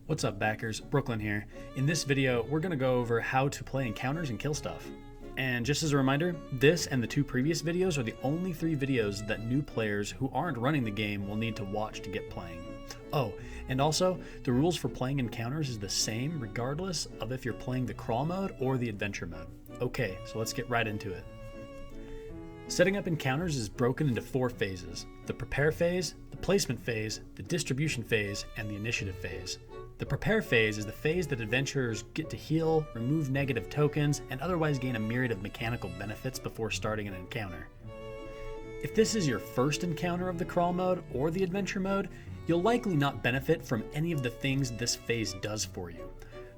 What's up, backers? Brooklyn here. In this video, we're going to go over how to play encounters and kill stuff. And just as a reminder, this and the two previous videos are the only 3 videos that new players who aren't running the game will need to watch to get playing. Oh, and also, the rules for playing encounters is the same regardless of if you're playing the crawl mode or the adventure mode. Okay, so let's get right into it. Setting up encounters is broken into 4 phases: the prepare phase, the placement phase, the distribution phase, and the initiative phase. The prepare phase is the phase that adventurers get to heal, remove negative tokens, and otherwise gain a myriad of mechanical benefits before starting an encounter. If this is your first encounter of the crawl mode or the adventure mode, you'll likely not benefit from any of the things this phase does for you.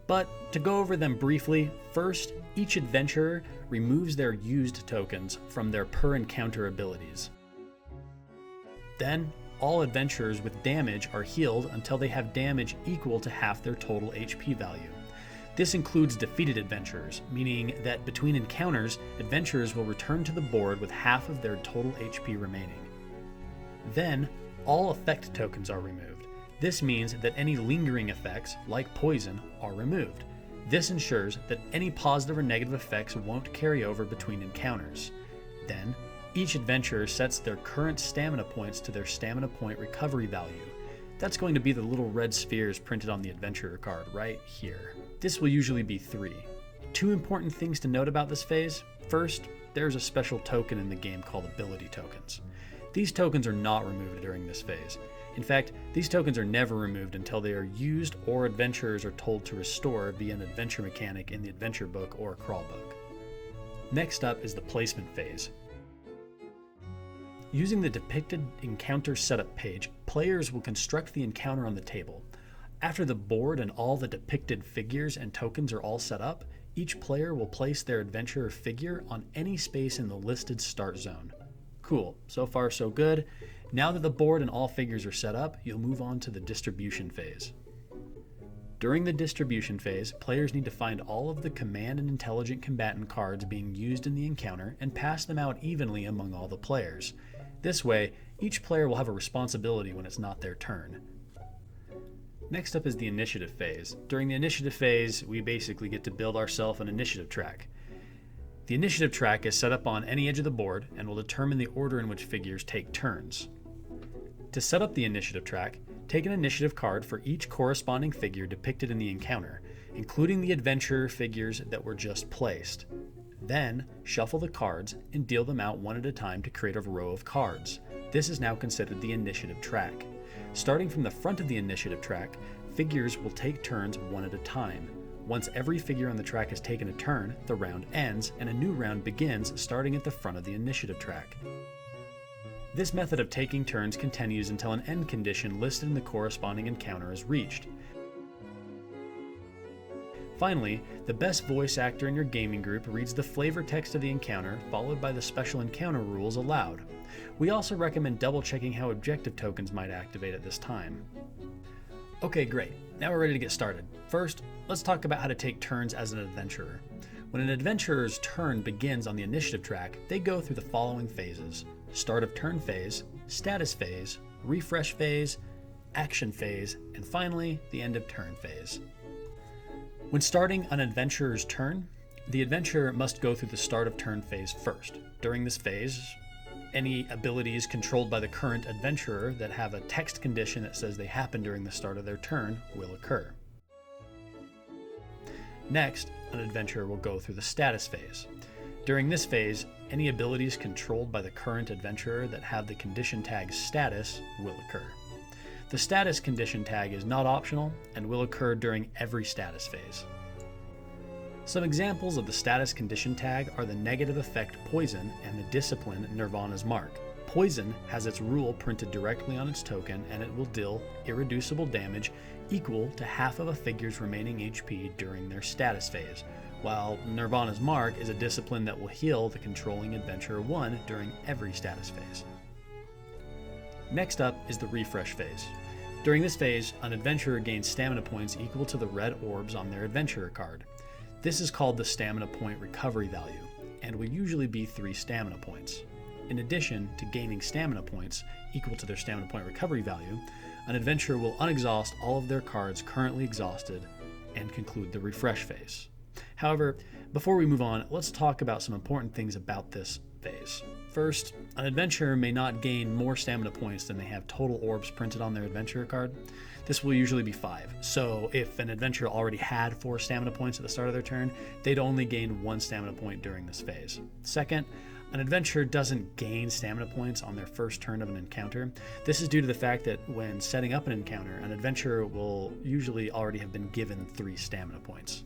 But to go over them briefly, first, each adventurer removes their used tokens from their per encounter abilities. Then, all adventurers with damage are healed until they have damage equal to half their total HP value. This includes defeated adventurers, meaning that between encounters, adventurers will return to the board with half of their total HP remaining. Then, all effect tokens are removed. This means that any lingering effects, like poison, are removed. This ensures that any positive or negative effects won't carry over between encounters. Then, each adventurer sets their current stamina points to their stamina point recovery value. That's going to be the little red spheres printed on the adventurer card right here. This will usually be 3. 2 important things to note about this phase. First, there's a special token in the game called ability tokens. These tokens are not removed during this phase. In fact, these tokens are never removed until they are used or adventurers are told to restore via an adventure mechanic in the adventure book or crawl book. Next up is the placement phase. Using the depicted encounter setup page, players will construct the encounter on the table. After the board and all the depicted figures and tokens are all set up, each player will place their adventurer figure on any space in the listed start zone. Cool, so far so good. Now that the board and all figures are set up, you'll move on to the distribution phase. During the distribution phase, players need to find all of the command and intelligent combatant cards being used in the encounter and pass them out evenly among all the players. This way, each player will have a responsibility when it's not their turn. Next up is the initiative phase. During the initiative phase, we basically get to build ourselves an initiative track. The initiative track is set up on any edge of the board and will determine the order in which figures take turns. To set up the initiative track, take an initiative card for each corresponding figure depicted in the encounter, including the adventurer figures that were just placed. Then, shuffle the cards and deal them out one at a time to create a row of cards. This is now considered the initiative track. Starting from the front of the initiative track, figures will take turns one at a time. Once every figure on the track has taken a turn, the round ends and a new round begins starting at the front of the initiative track. This method of taking turns continues until an end condition listed in the corresponding encounter is reached. Finally, the best voice actor in your gaming group reads the flavor text of the encounter, followed by the special encounter rules aloud. We also recommend double checking how objective tokens might activate at this time. Okay, great. Now we're ready to get started. First, let's talk about how to take turns as an adventurer. When an adventurer's turn begins on the initiative track, they go through the following phases: start of turn phase, status phase, refresh phase, action phase, and finally, the end of turn phase. When starting an adventurer's turn, the adventurer must go through the start of turn phase first. During this phase, any abilities controlled by the current adventurer that have a text condition that says they happen during the start of their turn will occur. Next, an adventurer will go through the status phase. During this phase, any abilities controlled by the current adventurer that have the condition tag status will occur. The status condition tag is not optional and will occur during every status phase. Some examples of the status condition tag are the negative effect poison and the discipline Nirvana's mark. Poison has its rule printed directly on its token, and it will deal irreducible damage equal to half of a figure's remaining HP during their status phase, while Nirvana's mark is a discipline that will heal the controlling adventurer 1 during every status phase. Next up is the refresh phase. During this phase, an adventurer gains stamina points equal to the red orbs on their adventurer card. This is called the stamina point recovery value, and will usually be 3 stamina points. In addition to gaining stamina points equal to their stamina point recovery value, an adventurer will unexhaust all of their cards currently exhausted and conclude the refresh phase. However, before we move on, let's talk about some important things about this phase. First, an adventurer may not gain more stamina points than they have total orbs printed on their adventurer card. This will usually be 5. So if an adventurer already had 4 stamina points at the start of their turn, they'd only gain 1 stamina point during this phase. Second, an adventurer doesn't gain stamina points on their first turn of an encounter. This is due to the fact that when setting up an encounter, an adventurer will usually already have been given 3 stamina points.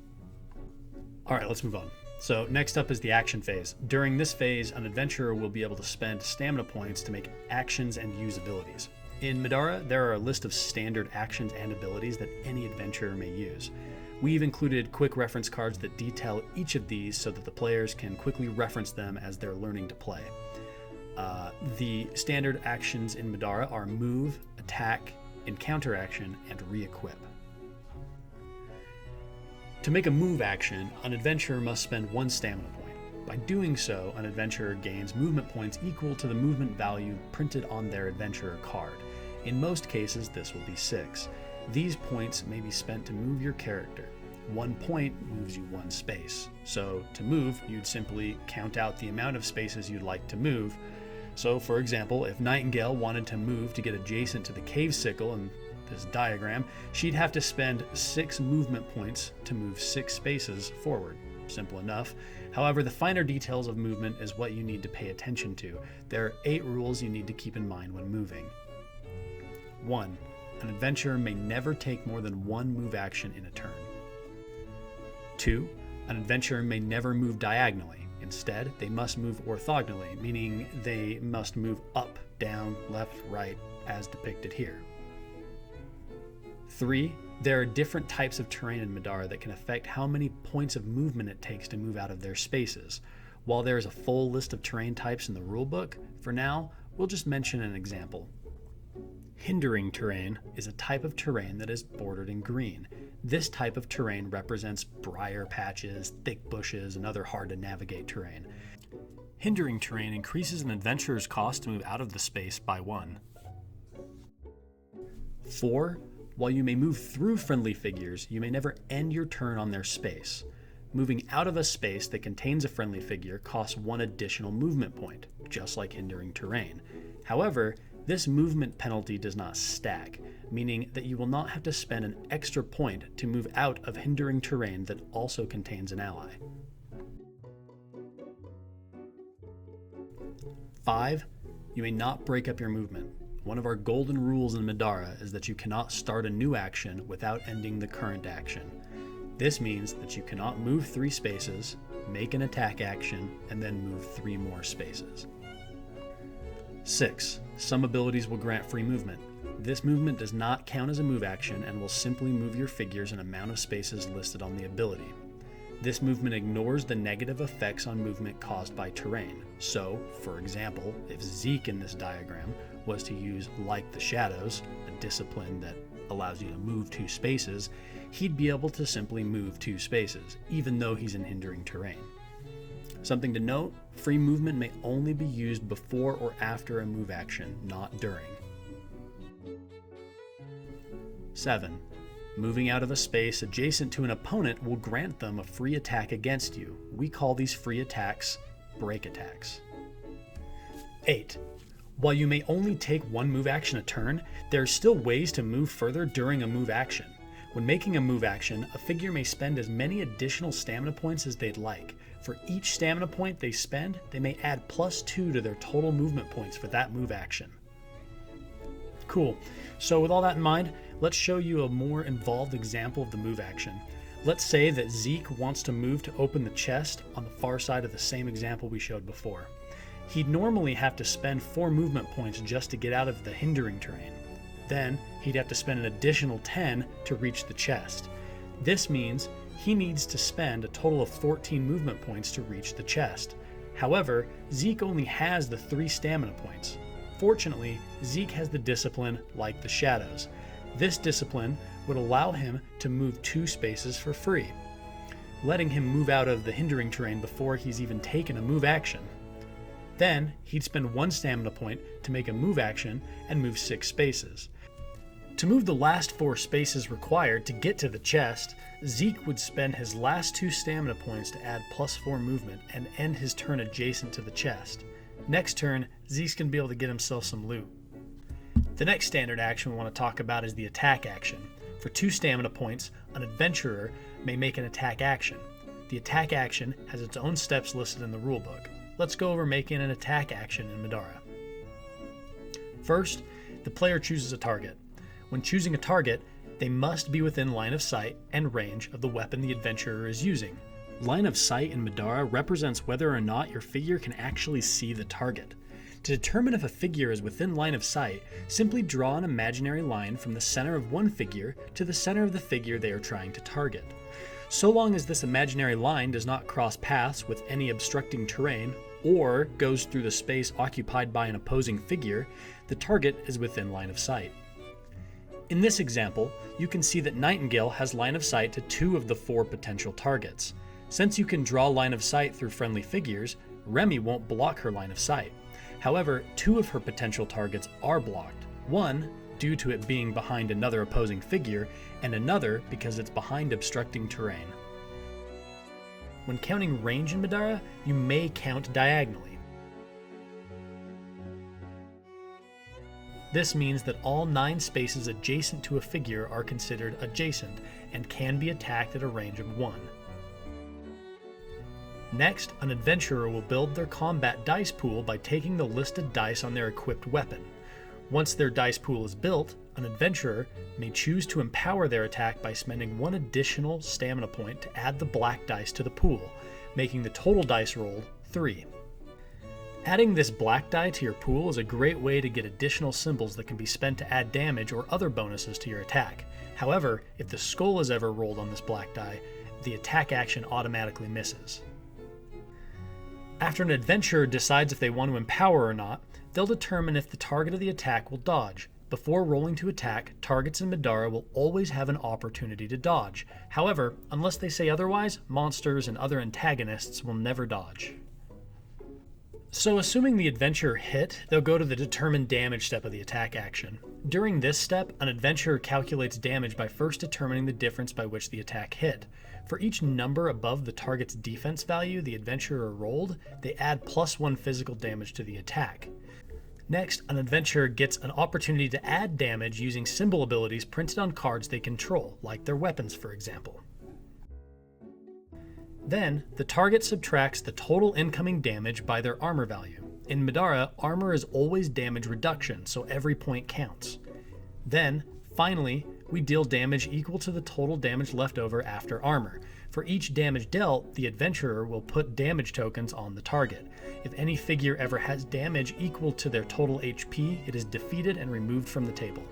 Alright, let's move on. So next up is the action phase. During this phase, an adventurer will be able to spend stamina points to make actions and use abilities. In Middara, there are a list of standard actions and abilities that any adventurer may use. We've included quick reference cards that detail each of these so that the players can quickly reference them as they're learning to play. The standard actions in Middara are move, attack, encounter action, and re-equip. To make a move action, an adventurer must spend 1 stamina point. By doing so, an adventurer gains movement points equal to the movement value printed on their adventurer card. In most cases, this will be 6. These points may be spent to move your character. 1 point moves you 1 space. So to move, you'd simply count out the amount of spaces you'd like to move. So for example, if Nightingale wanted to move to get adjacent to the cave sickle in this diagram, she'd have to spend 6 movement points to move 6 spaces forward. Simple enough. However, the finer details of movement is what you need to pay attention to. There are 8 rules you need to keep in mind when moving. 1. An adventurer may never take more than 1 move action in a turn. 2. An adventurer may never move diagonally. Instead, they must move orthogonally, meaning they must move up, down, left, right, as depicted here. 3. There are different types of terrain in Middara that can affect how many points of movement it takes to move out of their spaces. While there is a full list of terrain types in the rulebook, for now, we'll just mention an example. Hindering terrain is a type of terrain that is bordered in green. This type of terrain represents briar patches, thick bushes, and other hard-to-navigate terrain. Hindering terrain increases an adventurer's cost to move out of the space by 1. 4. While you may move through friendly figures, you may never end your turn on their space. Moving out of a space that contains a friendly figure costs 1 additional movement point, just like hindering terrain. However, this movement penalty does not stack, meaning that you will not have to spend an extra point to move out of hindering terrain that also contains an ally. 5. You may not break up your movement. One of our golden rules in Middara is that you cannot start a new action without ending the current action. This means that you cannot move 3 spaces, make an attack action, and then move 3 more spaces. 6. Some abilities will grant free movement. This movement does not count as a move action and will simply move your figures an amount of spaces listed on the ability. This movement ignores the negative effects on movement caused by terrain. So, for example, if Zeke in this diagram was to use Like the Shadows, a discipline that allows you to move 2 spaces, he'd be able to simply move 2 spaces, even though he's in hindering terrain. Something to note, free movement may only be used before or after a move action, not during. 7. Moving out of a space adjacent to an opponent will grant them a free attack against you. We call these free attacks break attacks. 8. While you may only take 1 move action a turn, there are still ways to move further during a move action. When making a move action, a figure may spend as many additional stamina points as they'd like. For each stamina point they spend, they may add +2 to their total movement points for that move action. Cool. So with all that in mind, let's show you a more involved example of the move action. Let's say that Zeke wants to move to open the chest on the far side of the same example we showed before. He'd normally have to spend 4 movement points just to get out of the hindering terrain. Then, he'd have to spend an additional 10 to reach the chest. This means he needs to spend a total of 14 movement points to reach the chest. However, Zeke only has the 3 stamina points. Fortunately, Zeke has the discipline Like the Shadows. This discipline would allow him to move 2 spaces for free, letting him move out of the hindering terrain before he's even taken a move action. Then, he'd spend 1 stamina point to make a move action and move 6 spaces. To move the last 4 spaces required to get to the chest, Zeke would spend his last 2 stamina points to add +4 movement and end his turn adjacent to the chest. Next turn, Zeke's going to be able to get himself some loot. The next standard action we want to talk about is the attack action. For 2 stamina points, an adventurer may make an attack action. The attack action has its own steps listed in the rulebook. Let's go over making an attack action in Middara. First, the player chooses a target. When choosing a target, they must be within line of sight and range of the weapon the adventurer is using. Line of sight in Middara represents whether or not your figure can actually see the target. To determine if a figure is within line of sight, simply draw an imaginary line from the center of one figure to the center of the figure they are trying to target. So long as this imaginary line does not cross paths with any obstructing terrain or goes through the space occupied by an opposing figure, the target is within line of sight. In this example, you can see that Nightingale has line of sight to 2 of the 4 potential targets. Since you can draw line of sight through friendly figures, Remy won't block her line of sight. However, 2 of her potential targets are blocked. One, due to it being behind another opposing figure, and another because it's behind obstructing terrain. When counting range in Middara, you may count diagonally. This means that all 9 spaces adjacent to a figure are considered adjacent and can be attacked at a range of 1. Next, an adventurer will build their combat dice pool by taking the listed dice on their equipped weapon. Once their dice pool is built, an adventurer may choose to empower their attack by spending 1 additional stamina point to add the black dice to the pool, making the total dice rolled 3. Adding this black die to your pool is a great way to get additional symbols that can be spent to add damage or other bonuses to your attack. However, if the skull is ever rolled on this black die, the attack action automatically misses. After an adventurer decides if they want to empower or not, they'll determine if the target of the attack will dodge. Before rolling to attack, targets in Middara will always have an opportunity to dodge. However, unless they say otherwise, monsters and other antagonists will never dodge. So assuming the adventurer hit, they'll go to the determine damage step of the attack action. During this step, an adventurer calculates damage by first determining the difference by which the attack hit. For each number above the target's defense value the adventurer rolled, they add +1 physical damage to the attack. Next, an adventurer gets an opportunity to add damage using symbol abilities printed on cards they control, like their weapons for example. Then, the target subtracts the total incoming damage by their armor value. In Middara, armor is always damage reduction, so every point counts. Then, finally, we deal damage equal to the total damage left over after armor. For each damage dealt, the adventurer will put damage tokens on the target. If any figure ever has damage equal to their total HP, it is defeated and removed from the table.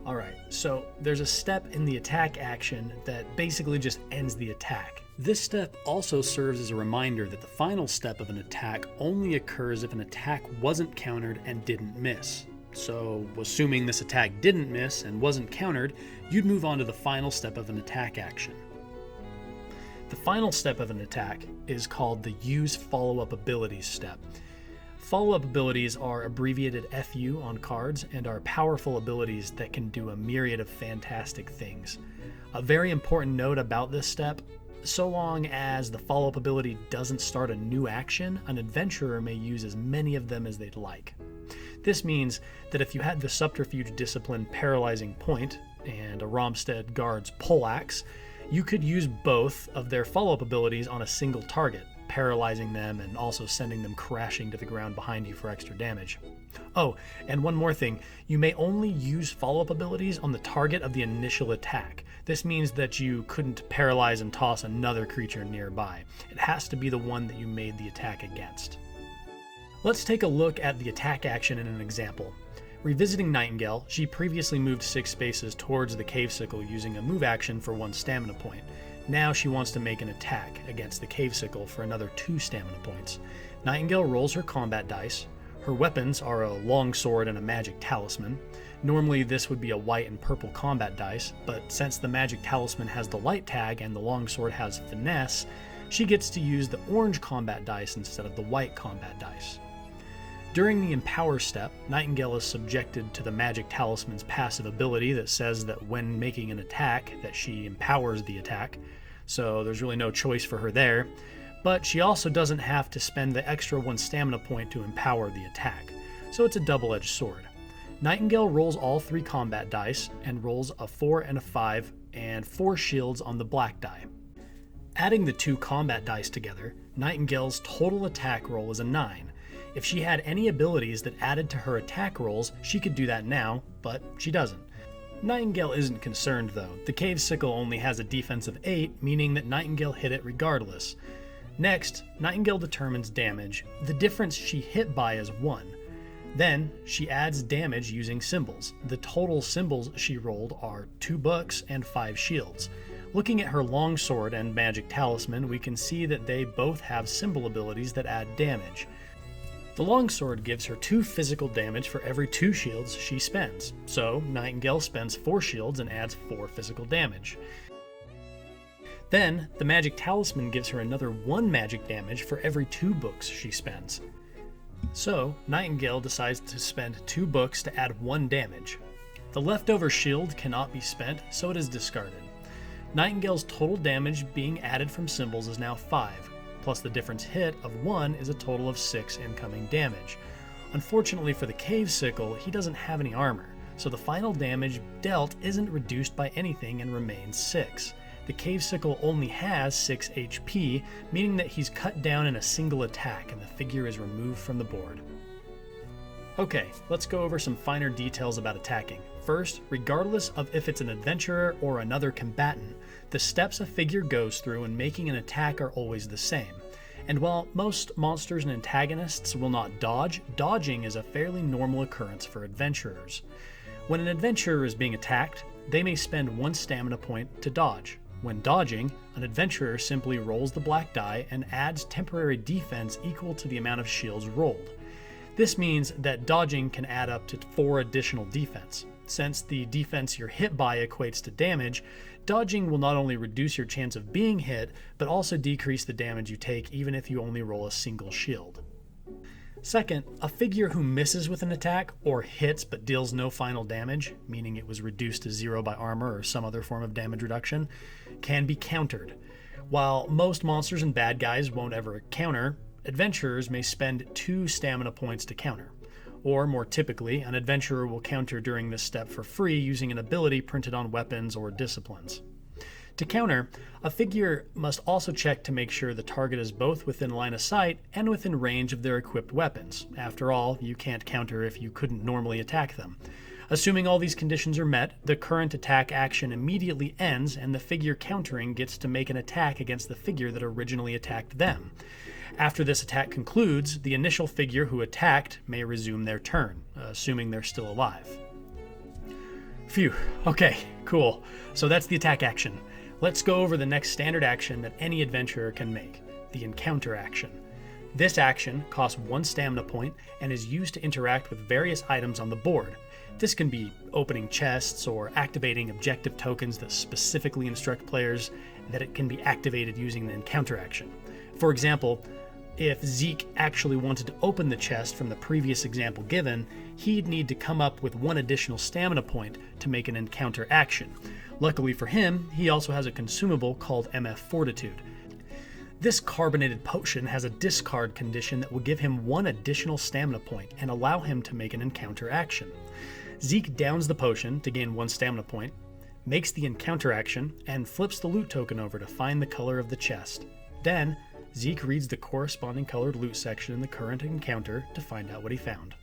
Alright, so there's a step in the attack action that basically just ends the attack. This step also serves as a reminder that the final step of an attack only occurs if an attack wasn't countered and didn't miss. So, assuming this attack didn't miss and wasn't countered, you'd move on to the final step of an attack action. The final step of an attack is called the Use Follow-Up Abilities step. Follow-up abilities are abbreviated FU on cards and are powerful abilities that can do a myriad of fantastic things. A very important note about this step: so long as the follow-up ability doesn't start a new action, an adventurer may use as many of them as they'd like. This means that if you had the Subterfuge Discipline Paralyzing Point and a Romstead Guard's Poleaxe, you could use both of their follow-up abilities on a single target, paralyzing them and also sending them crashing to the ground behind you for extra damage. Oh, and one more thing, you may only use follow-up abilities on the target of the initial attack. This means that you couldn't paralyze and toss another creature nearby. It has to be the one that you made the attack against. Let's take a look at the attack action in an example. Revisiting Nightingale, she previously moved 6 spaces towards the cave sickle using a move action for 1 stamina point. Now she wants to make an attack against the cave sickle for another 2 stamina points. Nightingale rolls her combat dice. Her weapons are a long sword and a magic talisman. Normally this would be a white and purple combat dice, but since the magic talisman has the light tag and the long sword has finesse, she gets to use the orange combat dice instead of the white combat dice. During the Empower step, Nightingale is subjected to the Magic Talisman's passive ability that says that when making an attack, that she empowers the attack, so there's really no choice for her there, but she also doesn't have to spend the extra 1 stamina point to empower the attack, so it's a double-edged sword. Nightingale rolls all 3 combat dice and rolls a 4 and a 5 and 4 shields on the black die. Adding the 2 combat dice together, Nightingale's total attack roll is a 9. If she had any abilities that added to her attack rolls, she could do that now, but she doesn't. Nightingale isn't concerned though. The Cave Sickle only has a defense of 8, meaning that Nightingale hit it regardless. Next, Nightingale determines damage. The difference she hit by is 1. Then, she adds damage using symbols. The total symbols she rolled are 2 books and 5 shields. Looking at her longsword and magic talisman, we can see that they both have symbol abilities that add damage. The longsword gives her 2 physical damage for every 2 shields she spends, so Nightingale spends 4 shields and adds 4 physical damage. Then, the magic talisman gives her another 1 magic damage for every 2 books she spends. So, Nightingale decides to spend 2 books to add 1 damage. The leftover shield cannot be spent, so it is discarded. Nightingale's total damage being added from symbols is now 5, plus the difference hit of 1 is a total of 6 incoming damage. Unfortunately for the Cave Sickle, he doesn't have any armor, so the final damage dealt isn't reduced by anything and remains 6. The Cave Sickle only has 6 HP, meaning that he's cut down in a single attack and the figure is removed from the board. Okay, let's go over some finer details about attacking. First, regardless of if it's an adventurer or another combatant, the steps a figure goes through in making an attack are always the same. And while most monsters and antagonists will not dodge, dodging is a fairly normal occurrence for adventurers. When an adventurer is being attacked, they may spend 1 stamina point to dodge. When dodging, an adventurer simply rolls the black die and adds temporary defense equal to the amount of shields rolled. This means that dodging can add up to 4 additional defense. Since the defense you're hit by equates to damage, dodging will not only reduce your chance of being hit, but also decrease the damage you take even if you only roll a single shield. Second, a figure who misses with an attack or hits but deals no final damage, meaning it was reduced to 0 by armor or some other form of damage reduction, can be countered. While most monsters and bad guys won't ever counter, adventurers may spend 2 stamina points to counter. Or more typically, an adventurer will counter during this step for free using an ability printed on weapons or disciplines. To counter, a figure must also check to make sure the target is both within line of sight and within range of their equipped weapons. After all, you can't counter if you couldn't normally attack them. Assuming all these conditions are met, the current attack action immediately ends and the figure countering gets to make an attack against the figure that originally attacked them. After this attack concludes, the initial figure who attacked may resume their turn, assuming they're still alive. Phew, okay, cool. So that's the attack action. Let's go over the next standard action that any adventurer can make, the encounter action. This action costs 1 stamina point and is used to interact with various items on the board. This can be opening chests or activating objective tokens that specifically instruct players that it can be activated using the encounter action. For example, if Zeke actually wanted to open the chest from the previous example given, he'd need to come up with 1 additional stamina point to make an encounter action. Luckily for him, he also has a consumable called MF Fortitude. This carbonated potion has a discard condition that will give him 1 additional stamina point and allow him to make an encounter action. Zeke downs the potion to gain 1 stamina point, makes the encounter action, and flips the loot token over to find the color of the chest. Then, Zeke reads the corresponding colored loot section in the current encounter to find out what he found.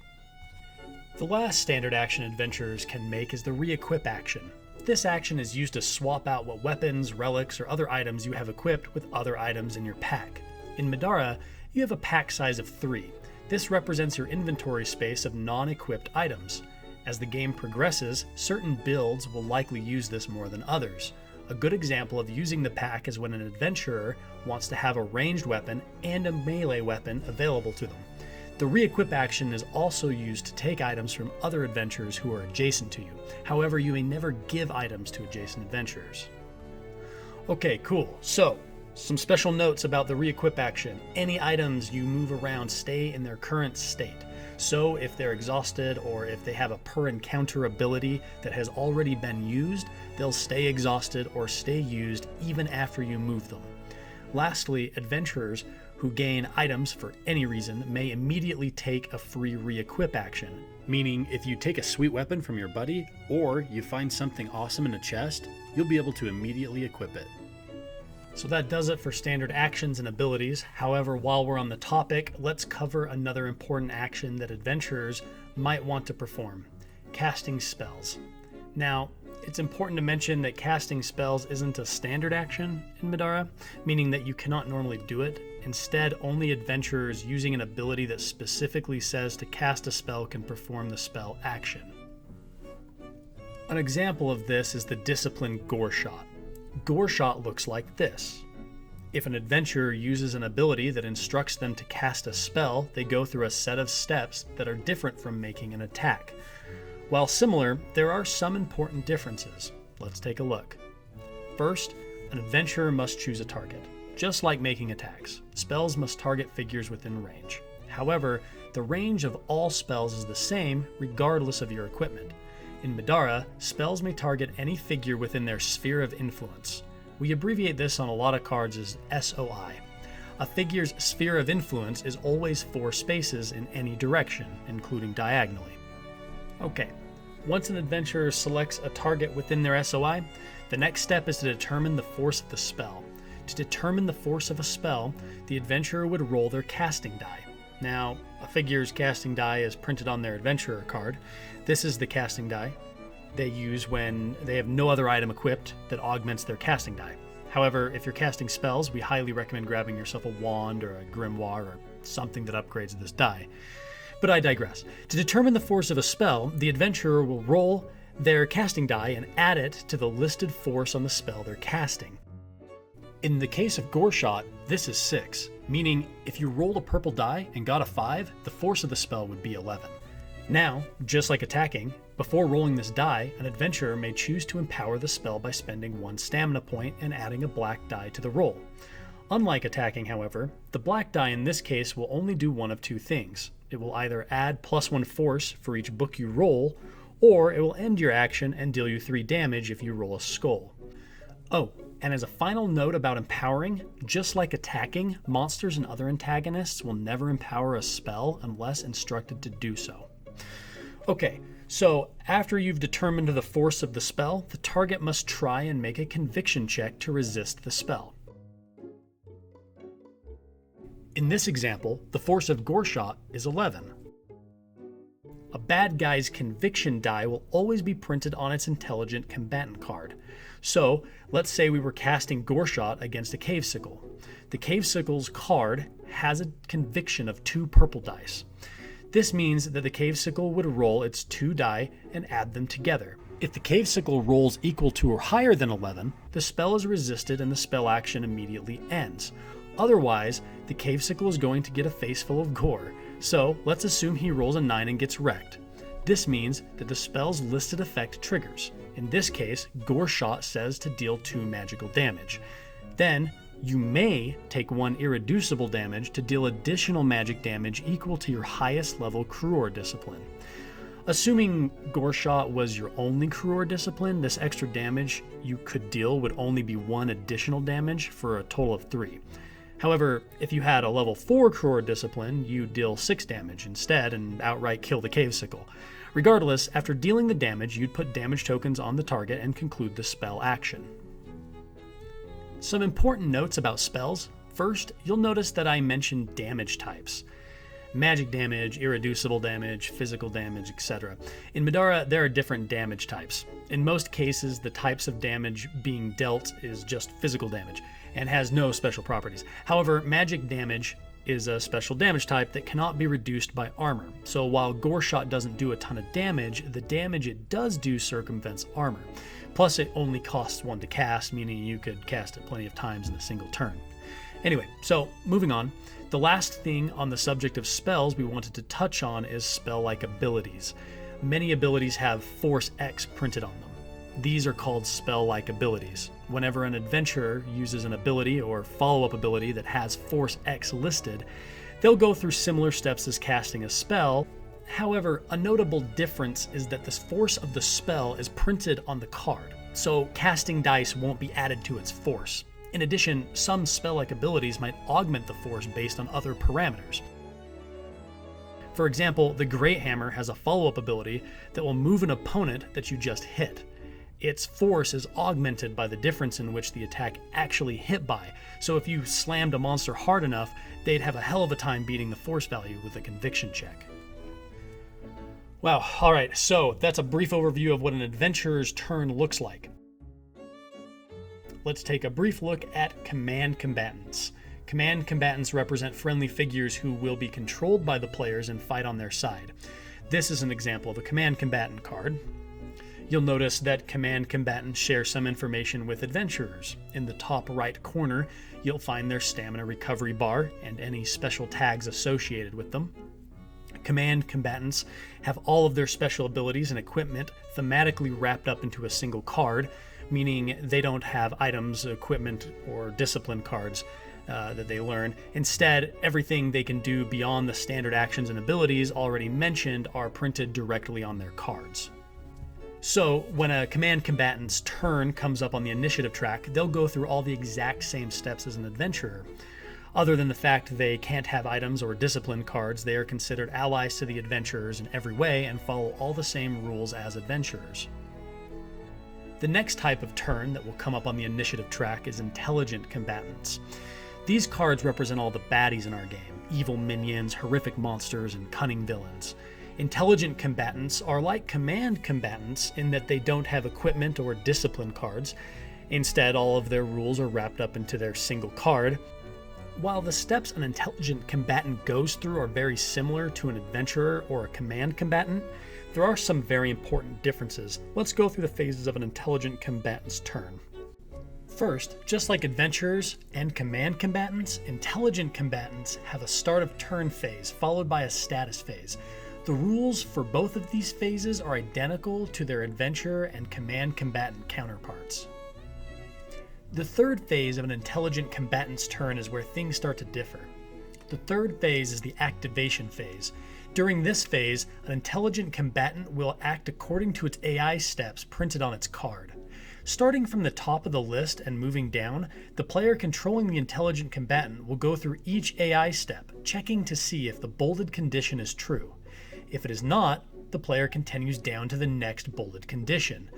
The last standard action adventurers can make is the re-equip action. This action is used to swap out what weapons, relics, or other items you have equipped with other items in your pack. In Middara, you have a pack size of 3. This represents your inventory space of non-equipped items. As the game progresses, certain builds will likely use this more than others. A good example of using the pack is when an adventurer wants to have a ranged weapon and a melee weapon available to them. The re-equip action is also used to take items from other adventurers who are adjacent to you. However, you may never give items to adjacent adventurers. Okay, cool. So, some special notes about the re-equip action. Any items you move around stay in their current state. So if they're exhausted or if they have a per encounter ability that has already been used, they'll stay exhausted or stay used even after you move them. Lastly, adventurers who gain items for any reason may immediately take a free re-equip action, meaning if you take a sweet weapon from your buddy or you find something awesome in a chest, you'll be able to immediately equip it. So that does it for standard actions and abilities. However, while we're on the topic, let's cover another important action that adventurers might want to perform: casting spells. Now, it's important to mention that casting spells isn't a standard action in Middara, meaning that you cannot normally do it. Instead, only adventurers using an ability that specifically says to cast a spell can perform the spell action. An example of this is the discipline Gore Shot. Gore Shot looks like this. If an adventurer uses an ability that instructs them to cast a spell, they go through a set of steps that are different from making an attack. While similar, there are some important differences. Let's take a look. First, an adventurer must choose a target. Just like making attacks, spells must target figures within range. However, the range of all spells is the same regardless of your equipment. In Middara, spells may target any figure within their sphere of influence. We abbreviate this on a lot of cards as SOI. A figure's sphere of influence is always 4 spaces in any direction, including diagonally. Okay, once an adventurer selects a target within their SOI, the next step is to determine the force of the spell. To determine the force of a spell, the adventurer would roll their casting die. Now, a figure's casting die is printed on their adventurer card. This is the casting die they use when they have no other item equipped that augments their casting die. However, if you're casting spells, we highly recommend grabbing yourself a wand or a grimoire or something that upgrades this die. But I digress. To determine the force of a spell, the adventurer will roll their casting die and add it to the listed force on the spell they're casting. In the case of Gore Shot, this is 6, meaning if you rolled a purple die and got a 5, the force of the spell would be 11. Now, just like attacking, before rolling this die, an adventurer may choose to empower the spell by spending 1 stamina point and adding a black die to the roll. Unlike attacking, however, the black die in this case will only do one of 2 things. It will either add +1 force for each book you roll, or it will end your action and deal you 3 damage if you roll a skull. Oh, and as a final note about empowering, just like attacking, monsters and other antagonists will never empower a spell unless instructed to do so. Okay, so after you've determined the force of the spell, the target must try and make a conviction check to resist the spell. In this example, the force of Gore Shot is 11. A bad guy's conviction die will always be printed on its intelligent combatant card. So, let's say we were casting Gore Shot against a Cave Sickle. The Cave Sickle's card has a conviction of 2 purple dice. This means that the Cave Sickle would roll its 2 die and add them together. If the Cave Sickle rolls equal to or higher than 11, the spell is resisted and the spell action immediately ends. Otherwise, the Cave Sickle is going to get a face full of gore. So let's assume he rolls a 9 and gets wrecked. This means that the spell's listed effect triggers. In this case, Gore Shot says to deal 2 magical damage. Then, you may take 1 irreducible damage to deal additional magic damage equal to your highest level Cruor discipline. Assuming Gore Shot was your only Cruor discipline, this extra damage you could deal would only be 1 additional damage for a total of 3. However, if you had a level 4 Cruor discipline, you deal 6 damage instead and outright kill the Cave Sickle. Regardless, after dealing the damage, you'd put damage tokens on the target and conclude the spell action. Some important notes about spells. First, you'll notice that I mentioned damage types. Magic damage, irreducible damage, physical damage, etc. In Middara, there are different damage types. In most cases, the types of damage being dealt is just physical damage and has no special properties. However, magic damage is a special damage type that cannot be reduced by armor. So while Gore Shot doesn't do a ton of damage, the damage it does do circumvents armor. Plus, it only costs 1 to cast, meaning you could cast it plenty of times in a single turn. Anyway, so moving on. The last thing on the subject of spells we wanted to touch on is spell-like abilities. Many abilities have Force X printed on them. These are called spell-like abilities. Whenever an adventurer uses an ability or follow-up ability that has Force X listed, they'll go through similar steps as casting a spell, However, a notable difference is that the force of the spell is printed on the card, so casting dice won't be added to its force. In addition, some spell-like abilities might augment the force based on other parameters. For example, the Great Hammer has a follow-up ability that will move an opponent that you just hit. Its force is augmented by the difference in which the attack actually hit by, so if you slammed a monster hard enough, they'd have a hell of a time beating the force value with a conviction check. Wow, alright, so that's a brief overview of what an adventurer's turn looks like. Let's take a brief look at command combatants. Command combatants represent friendly figures who will be controlled by the players and fight on their side. This is an example of a command combatant card. You'll notice that command combatants share some information with adventurers. In the top right corner, you'll find their stamina recovery bar and any special tags associated with them. Command combatants have all of their special abilities and equipment thematically wrapped up into a single card, meaning they don't have items, equipment, or discipline cards that they learn. Instead, everything they can do beyond the standard actions and abilities already mentioned are printed directly on their cards. So, when a command combatant's turn comes up on the initiative track, they'll go through all the exact same steps as an adventurer. Other than the fact they can't have items or discipline cards, they are considered allies to the adventurers in every way and follow all the same rules as adventurers. The next type of turn that will come up on the initiative track is intelligent combatants. These cards represent all the baddies in our game: evil minions, horrific monsters, and cunning villains. Intelligent combatants are like command combatants in that they don't have equipment or discipline cards. Instead, all of their rules are wrapped up into their single card. While the steps an intelligent combatant goes through are very similar to an adventurer or a command combatant, there are some very important differences. Let's go through the phases of an intelligent combatant's turn. First, just like adventurers and command combatants, intelligent combatants have a start of turn phase followed by a status phase. The rules for both of these phases are identical to their adventurer and command combatant counterparts. The third phase of an intelligent combatant's turn is where things start to differ. The third phase is the activation phase. During this phase, an intelligent combatant will act according to its AI steps printed on its card. Starting from the top of the list and moving down, the player controlling the intelligent combatant will go through each AI step, checking to see if the bolded condition is true. If it is not, the player continues down to the next bolded condition.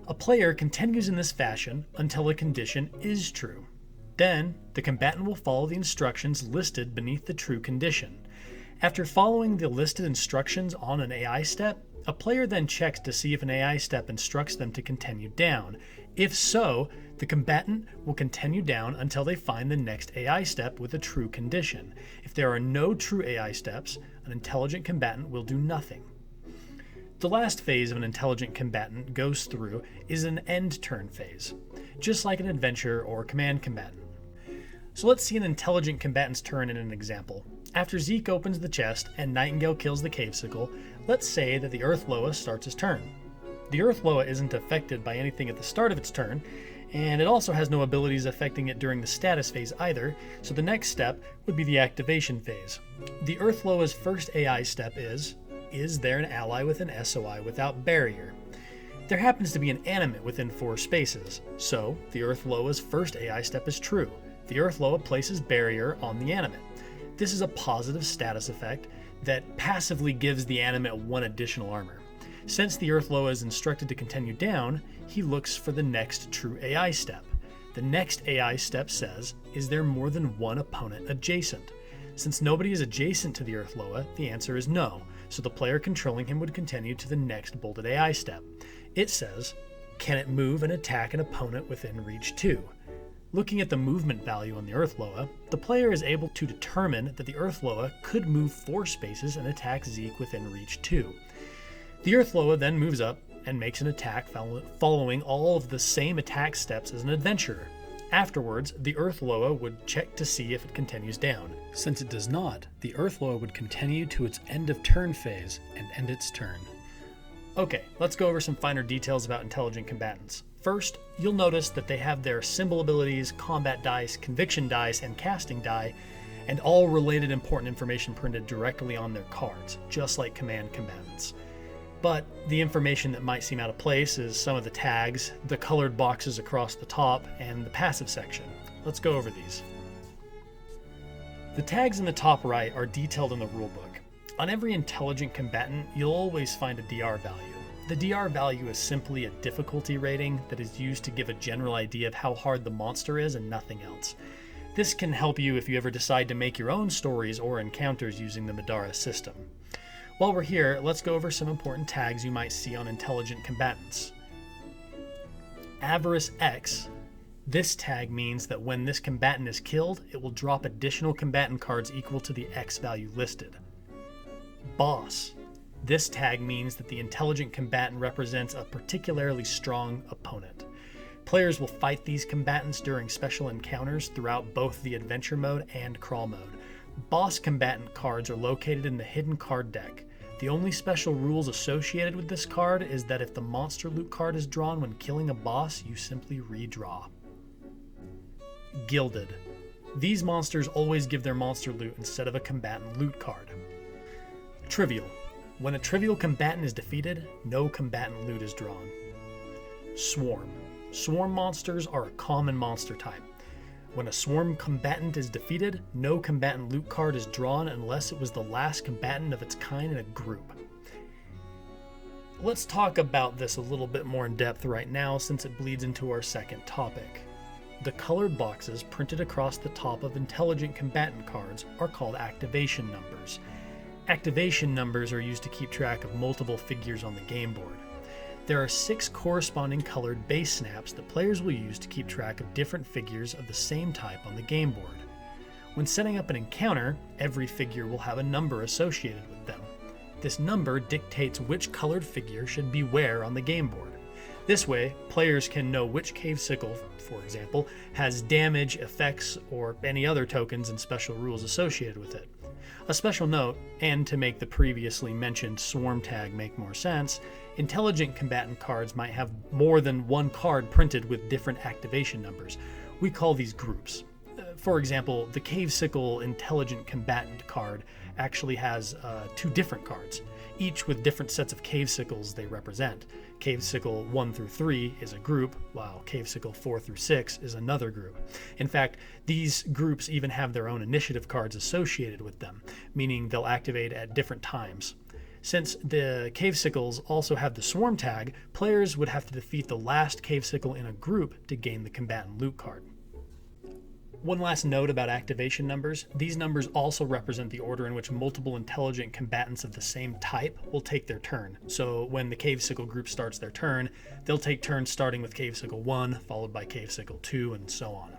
A player continues in this fashion until a condition is true. Then, the combatant will follow the instructions listed beneath the true condition. After following the listed instructions on an AI step, a player then checks to see if an AI step instructs them to continue down. If so, the combatant will continue down until they find the next AI step with a true condition. If there are no true AI steps, an intelligent combatant will do nothing. The last phase of an intelligent combatant goes through is an end turn phase, just like an adventurer or command combatant. So let's see an intelligent combatant's turn in an example. After Zeke opens the chest and Nightingale kills the cavesicle, let's say that the Earth Loa starts his turn. The Earth Loa isn't affected by anything at the start of its turn, and it also has no abilities affecting it during the status phase either, so the next step would be the activation phase. The Earth Loa's first AI step is there an ally with an SOI without barrier? There happens to be an animate within 4 spaces, so the Earth Loa's first AI step is true. The Earth Loa places barrier on the animate. This is a positive status effect that passively gives the animate 1 additional armor. Since the Earth Loa is instructed to continue down, he looks for the next true AI step. The next AI step says, is there more than 1 opponent adjacent? Since nobody is adjacent to the Earth Loa, the answer is no, so the player controlling him would continue to the next bolded AI step. It says, can it move and attack an opponent within reach 2? Looking at the movement value on the Earth Loa, the player is able to determine that the Earth Loa could move 4 spaces and attack Zeke within reach 2. The Earth Loa then moves up and makes an attack following all of the same attack steps as an adventurer. Afterwards, the Earth Loa would check to see if it continues down. Since it does not, the Earth Loa would continue to its end of turn phase and end its turn. Okay, let's go over some finer details about intelligent combatants. First, you'll notice that they have their symbol abilities, combat dice, conviction dice, and casting die, and all related important information printed directly on their cards, just like command combatants. But the information that might seem out of place is some of the tags, the colored boxes across the top, and the passive section. Let's go over these. The tags in the top right are detailed in the rulebook. On every intelligent combatant, you'll always find a DR value. The DR value is simply a difficulty rating that is used to give a general idea of how hard the monster is and nothing else. This can help you if you ever decide to make your own stories or encounters using the Middara system. While we're here, let's go over some important tags you might see on intelligent combatants. Avarice X. This tag means that when this combatant is killed, it will drop additional combatant cards equal to the X value listed. Boss. This tag means that the intelligent combatant represents a particularly strong opponent. Players will fight these combatants during special encounters throughout both the adventure mode and crawl mode. Boss combatant cards are located in the hidden card deck. The only special rules associated with this card is that if the monster loot card is drawn when killing a boss, you simply redraw. Gilded. These monsters always give their monster loot instead of a combatant loot card. Trivial. When a trivial combatant is defeated, no combatant loot is drawn. Swarm. Swarm monsters are a common monster type. When a swarm combatant is defeated, no combatant loot card is drawn unless it was the last combatant of its kind in a group. Let's talk about this a little bit more in depth right now since it bleeds into our second topic. The colored boxes printed across the top of intelligent combatant cards are called activation numbers. Activation numbers are used to keep track of multiple figures on the game board. There are 6 corresponding colored base snaps that players will use to keep track of different figures of the same type on the game board. When setting up an encounter, every figure will have a number associated with them. This number dictates which colored figure should be where on the game board. This way, players can know which cave sickle, for example, has damage, effects, or any other tokens and special rules associated with it. A special note, and to make the previously mentioned swarm tag make more sense, intelligent combatant cards might have more than one card printed with different activation numbers. We call these groups. For example, the Cave Sickle Intelligent Combatant card actually has 2 different cards, each with different sets of Cave Sickles they represent. Cave Sickle 1 through 3 is a group, while Cave Sickle 4 through 6 is another group. In fact, these groups even have their own initiative cards associated with them, meaning they'll activate at different times. Since the Cave Sickles also have the Swarm tag, players would have to defeat the last Cave Sickle in a group to gain the combatant loot card. One last note about activation numbers. These numbers also represent the order in which multiple intelligent combatants of the same type will take their turn. So when the Cave Sickle group starts their turn, they'll take turns starting with Cave Sickle 1, followed by Cave Sickle 2, and so on.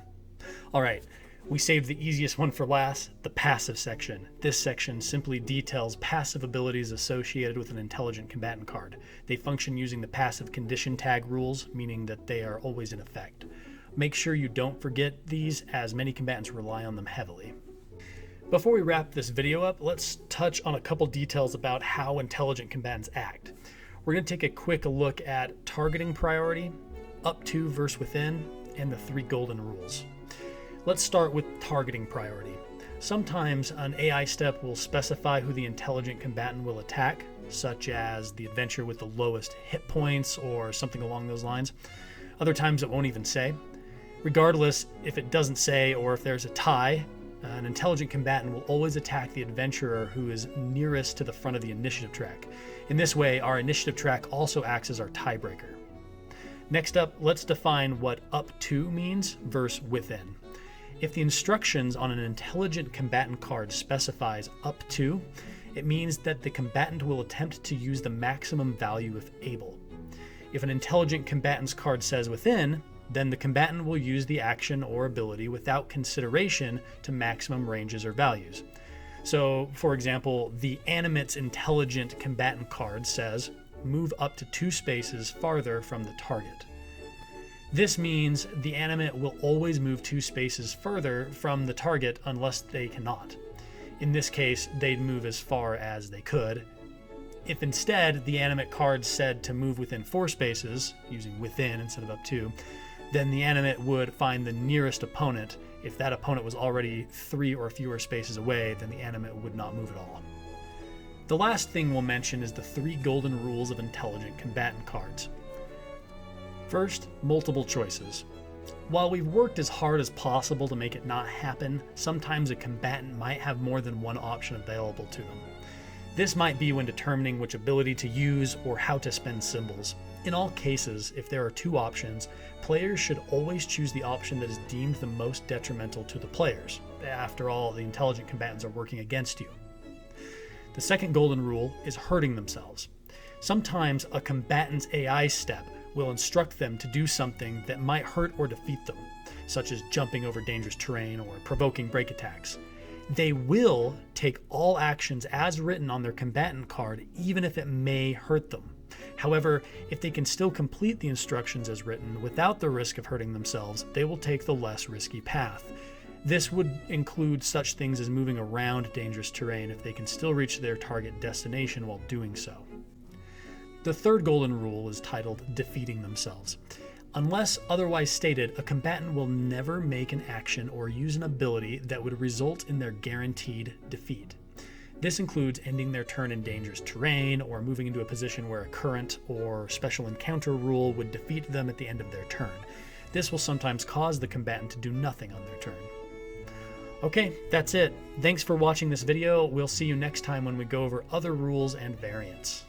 Alright, we saved the easiest one for last, the passive section. This section simply details passive abilities associated with an intelligent combatant card. They function using the passive condition tag rules, meaning that they are always in effect. Make sure you don't forget these, as many combatants rely on them heavily. Before we wrap this video up, let's touch on a couple details about how intelligent combatants act. We're going to take a quick look at targeting priority, up to versus within, and the 3 golden rules. Let's start with targeting priority. Sometimes an AI step will specify who the intelligent combatant will attack, such as the adventure with the lowest hit points or something along those lines. Other times it won't even say. Regardless, if it doesn't say or if there's a tie, an intelligent combatant will always attack the adventurer who is nearest to the front of the initiative track. In this way, our initiative track also acts as our tiebreaker. Next up, let's define what up to means versus within. If the instructions on an intelligent combatant card specifies up to, it means that the combatant will attempt to use the maximum value if able. If an intelligent combatant's card says within, then the combatant will use the action or ability without consideration to maximum ranges or values. So, for example, the Animate's intelligent combatant card says, move up to 2 spaces farther from the target. This means the Animate will always move 2 spaces further from the target unless they cannot. In this case, they'd move as far as they could. If instead the Animate card said to move within 4 spaces, using within instead of up to, then the animate would find the nearest opponent. If that opponent was already 3 or fewer spaces away, then the animate would not move at all. The last thing we'll mention is the 3 golden rules of intelligent combatant cards. First, multiple choices. While we've worked as hard as possible to make it not happen, sometimes a combatant might have more than one option available to them. This might be when determining which ability to use or how to spend symbols. In all cases, if there are 2 options, players should always choose the option that is deemed the most detrimental to the players. After all, the intelligent combatants are working against you. The second golden rule is hurting themselves. Sometimes a combatant's AI step will instruct them to do something that might hurt or defeat them, such as jumping over dangerous terrain or provoking break attacks. They will take all actions as written on their combatant card, even if it may hurt them. However, if they can still complete the instructions as written without the risk of hurting themselves, they will take the less risky path. This would include such things as moving around dangerous terrain if they can still reach their target destination while doing so. The third golden rule is titled Defeating Themselves. Unless otherwise stated, a combatant will never make an action or use an ability that would result in their guaranteed defeat. This includes ending their turn in dangerous terrain or moving into a position where a current or special encounter rule would defeat them at the end of their turn. This will sometimes cause the combatant to do nothing on their turn. Okay, that's it. Thanks for watching this video. We'll see you next time when we go over other rules and variants.